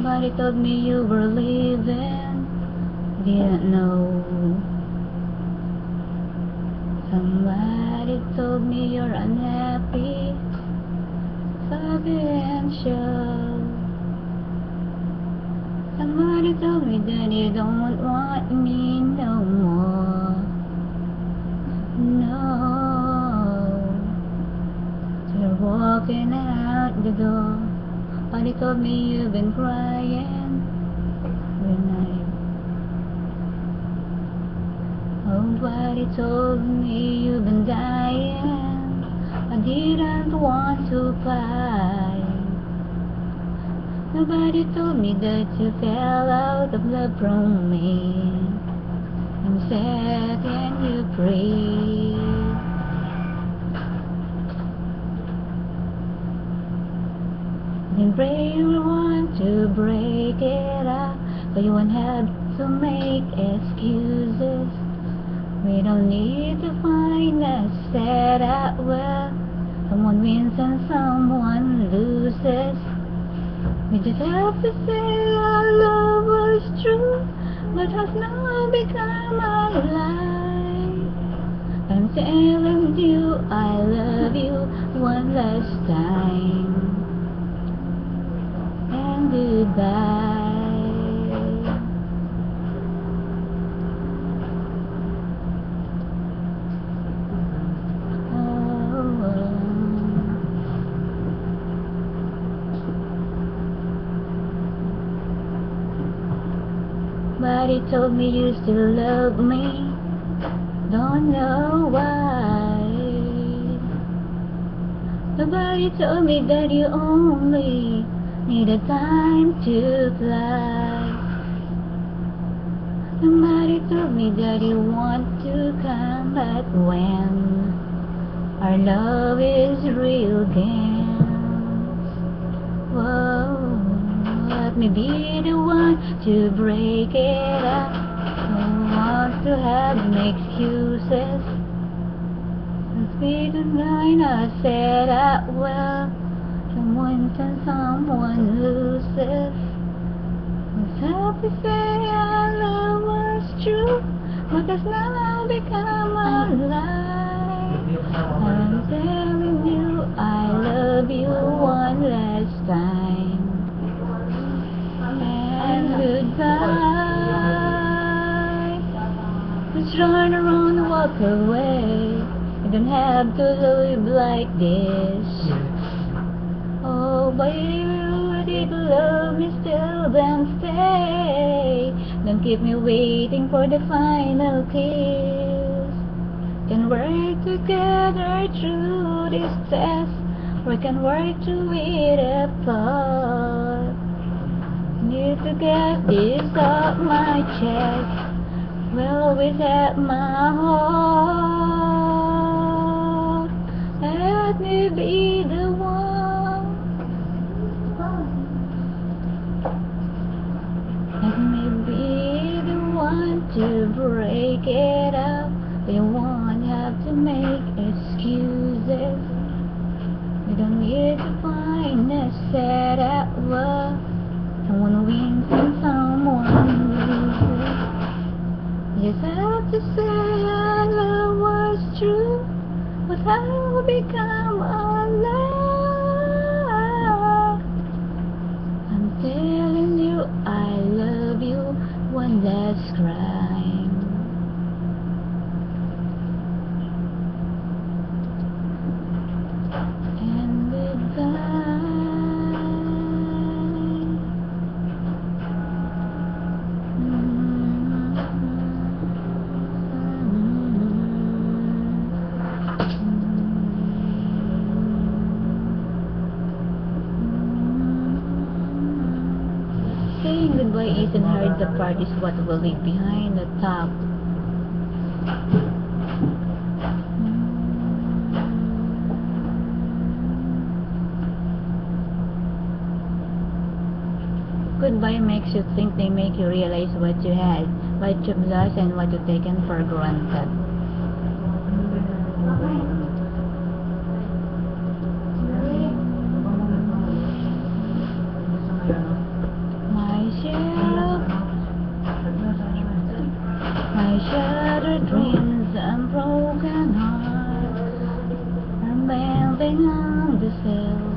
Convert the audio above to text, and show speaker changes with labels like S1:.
S1: Somebody told me you were leaving, didn't know. Somebody told me you're unhappy, confidential. Somebody told me that you don't want me no more. No. So you're walking out the door. Somebody told me you've been crying every night. Nobody told me you've been dying. I didn't want to fight. Nobody told me that you fell out of love from me and setting you free. Then pray you want to break it up, but you won't have to make excuses. We don't need to find a setup where someone wins and someone loses. We just have to say our love was true, but has now become a lie. I'm telling you I love you one last time, and goodbye. Somebody told me you still love me, don't know why. Nobody told me that you only needed time to fly. Nobody told me that you want to come back when our love is real again. Whoa. Let me be the one to break it up. Don't want to have excuses. Let's be the line I set up well. Someone and someone loses. Let's have to say our love was true, but has now become a lie. I'm telling you I love you one last time. Goodbye. Let's turn around and walk away. You don't have to live like this. Oh baby, did you love me still? Then stay. Don't keep me waiting for the final kiss. Can work together through this test, or can work through it apart. Need to get this off my chest. Will always have my heart. Let me be the one. Let me be the one to break it up. You won't have to make excuses. You don't need to find a setup where someone wins and someone loses. You just have to say our love was true, but how become a lie. I'm telling you I love you one last crime. And goodbye. Saying goodbye isn't hard, the part is what will leave behind the top. Goodbye makes you think, they make you realize what you had, what you've lost, and what you've taken for granted. dreams and broken hearts are building on the hill.